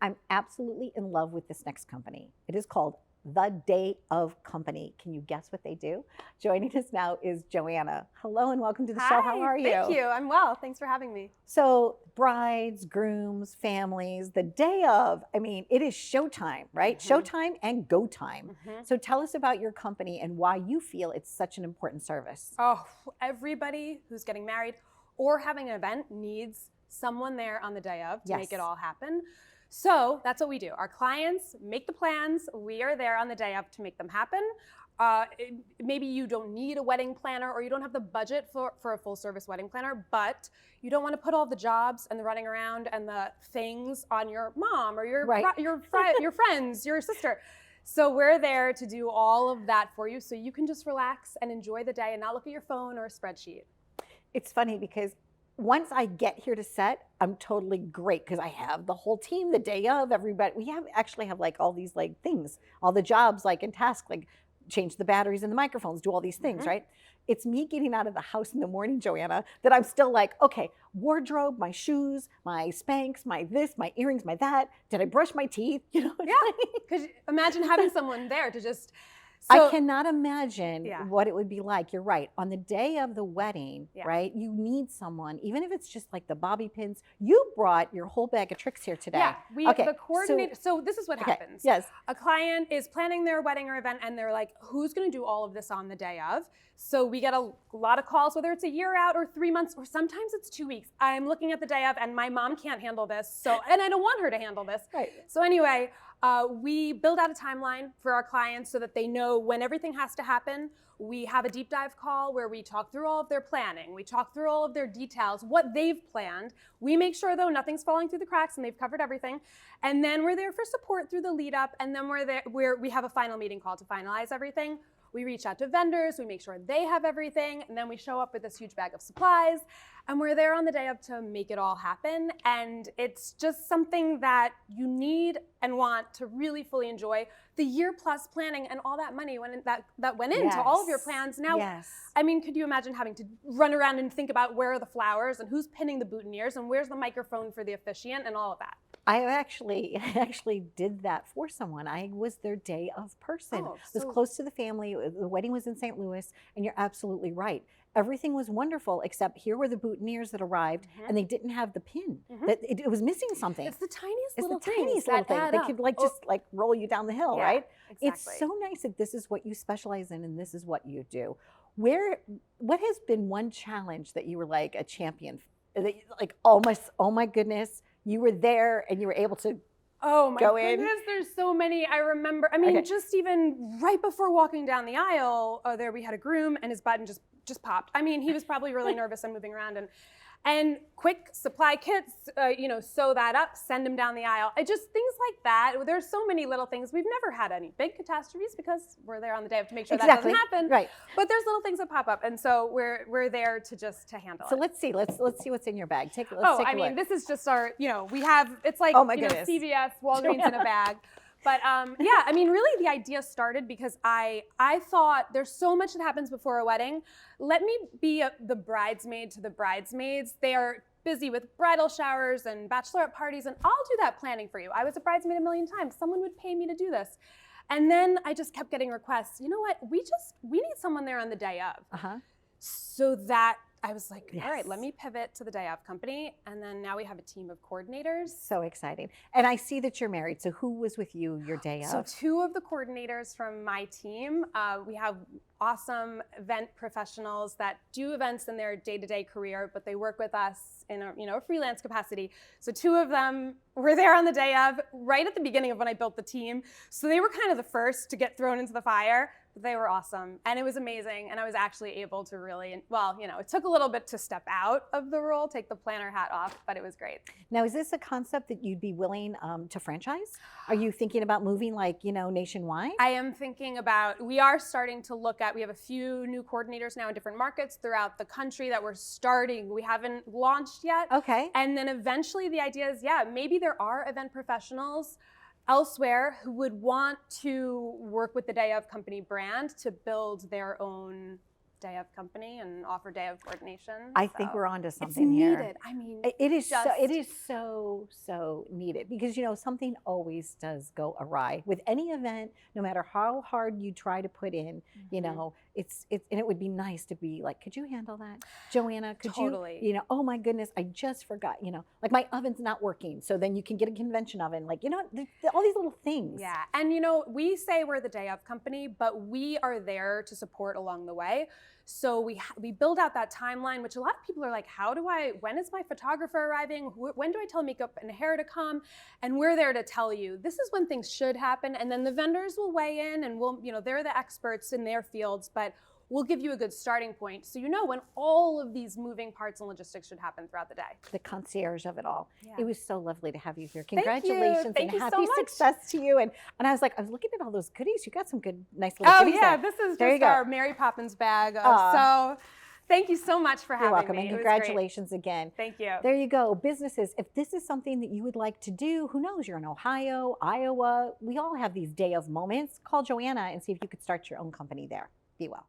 I'm absolutely in love with this next company. It is called The Day of Company. Can you guess what they do? Joining us now is Joanna. Hello and welcome to the show. How Hi, are thank you? you. I'm well. Thanks for having me. So, brides, grooms, families, the day of, I mean, it is showtime, right? Showtime and go time. So, tell us about your company and why you feel it's such an important service. Oh, everybody who's getting married or having an event needs someone there on the day of to make it Yes. all happen. So that's what we do. Our clients make the plans. We are there on the day of to make them happen. Maybe you don't need a wedding planner or you don't have the budget for a full service wedding planner, but you don't want to put all the jobs and the running around and the things on your mom or your Right. your friends, your sister. So we're there to do all of that for you so you can just relax and enjoy the day and not look at your phone or a spreadsheet. It's funny because once I get here to set, I'm totally great because I have the whole team the day of everybody. We have actually have like all these like things, all the jobs like and tasks like change the batteries and the microphones, do all these things, right? It's me getting out of the house in the morning, Joanna, that I'm still like, okay, wardrobe, my shoes, my Spanx, my this, my earrings, my that. Did I brush my teeth? You know, Yeah, because imagine having someone there to just. I cannot imagine Yeah. what it would be like. You're right. On the day of the wedding, Yeah. right? You need someone, even if it's just like the bobby pins. You brought your whole bag of tricks here today. Yeah, we Okay, the coordinator. So this is what okay, happens. yes. A client is planning their wedding or event, and they're like, "Who's going to do all of this on the day of?" So we get a lot of calls, whether it's a year out or 3 months, or sometimes it's 2 weeks. I'm looking at the day of, and my mom can't handle this. So, and I don't want her to handle this. Right. So anyway, we build out a timeline for our clients so that they know when everything has to happen. We have a deep dive call where we talk through all of their planning. We talk through all of their details, what they've planned. We make sure, though, nothing's falling through the cracks and they've covered everything. And then we're there for support through the lead up. And then we're there where we have a final meeting call to finalize everything. We reach out to vendors, we make sure they have everything, and then we show up with this huge bag of supplies, and we're there on the day of to make it all happen. And it's just something that you need and want to really fully enjoy. The year plus planning and all that money that went into all of your plans. Now, Yes. I mean, could you imagine having to run around and think about where are the flowers and who's pinning the boutonnieres and where's the microphone for the officiant and all of that? I actually did that for someone. I was their day of person. Oh, It was so- close to the family. The wedding was in St. Louis, and you're absolutely right. Everything was wonderful, except here were the boutonnieres that arrived, and they didn't have the pin. That it was missing something. It's the tiniest It's little the tiniest little things thing. that They add could up. like just like roll you down the hill, Yeah, right? exactly. It's so nice that this is what you specialize in and this is what you do. What has been one challenge that you were like a champion, like oh my goodness, you were there and you were able to Oh my go in? goodness, there's so many. I remember, I mean, Okay. just even right before walking down the aisle, there we had a groom and his button just popped. I mean, he was probably really nervous and moving around and quick supply kits, sew that up, send him down the aisle. Just things like that. There's so many little things. We've never had any big catastrophes because we're there on the day of to make sure that doesn't happen. Right. But there's little things that pop up, and so we're there to handle So it. let's see what's in your bag. Let's take a I mean, look. this is just our, we have, it's like, Oh my goodness. CVS, Walgreens in a bag. But yeah, I mean, really the idea started because I thought there's so much that happens before a wedding. Let me be the bridesmaid to the bridesmaids. They are busy with bridal showers and bachelorette parties, and I'll do that planning for you. I was a bridesmaid a million times. Someone would pay me to do this. And then I just kept getting requests. You know what? We need someone there on the day of. So that I was like, all right, let me pivot to the day of company. And then now we have a team of coordinators. So exciting. And I see that you're married. So who was with you your day of? So two of the coordinators from my team, we have awesome event professionals that do events in their day-to-day career, but they work with us in a freelance capacity. So two of them were there on the day of, right at the beginning of when I built the team. So they were kind of the first to get thrown into the fire. They were awesome, and it was amazing, and I was actually able to really, it took a little bit to step out of the role, take the planner hat off, but it was great. Now, is this a concept that you'd be willing to franchise? Are you thinking about moving nationwide? I am thinking about, we are starting to look at, we have a few new coordinators now in different markets throughout the country that we're starting. We haven't launched yet. Okay. And then eventually the idea is, maybe there are event professionals elsewhere who would want to work with the Day of company brand to build their own day of company and offer day of coordination. I think we're onto it's something here. needed. I mean, It is just, it is so needed, because something always does go awry with any event, no matter how hard you try to put in. It's and it would be nice to be like, could you handle that, Joanna? Could Totally. you? Oh my goodness, I just forgot. Like my oven's not working, so then you can get a convention oven. Like all these little things. Yeah, and we say we're the day of company, but we are there to support along the way. So we build out that timeline, which a lot of people are like, when is my photographer arriving? When do I tell makeup and hair to come? And we're there to tell you, this is when things should happen. And then the vendors will weigh in, and they're the experts in their fields, but we'll give you a good starting point so when all of these moving parts and logistics should happen throughout the day. The concierge of it all. Yeah. It was so lovely to have you here. Thank you. Congratulations Thank and you so happy much. success to you. And I was looking at all those goodies. You got some good, nice little goodies. Oh yeah, there. this is There you just go. our Mary Poppins bag. So thank you so much for having You're welcome, me. and It was great. congratulations again. Thank you. There you go. Businesses, if this is something that you would like to do, who knows, you're in Ohio, Iowa, we all have these day of moments. Call Joanna and see if you could start your own company there. Be well.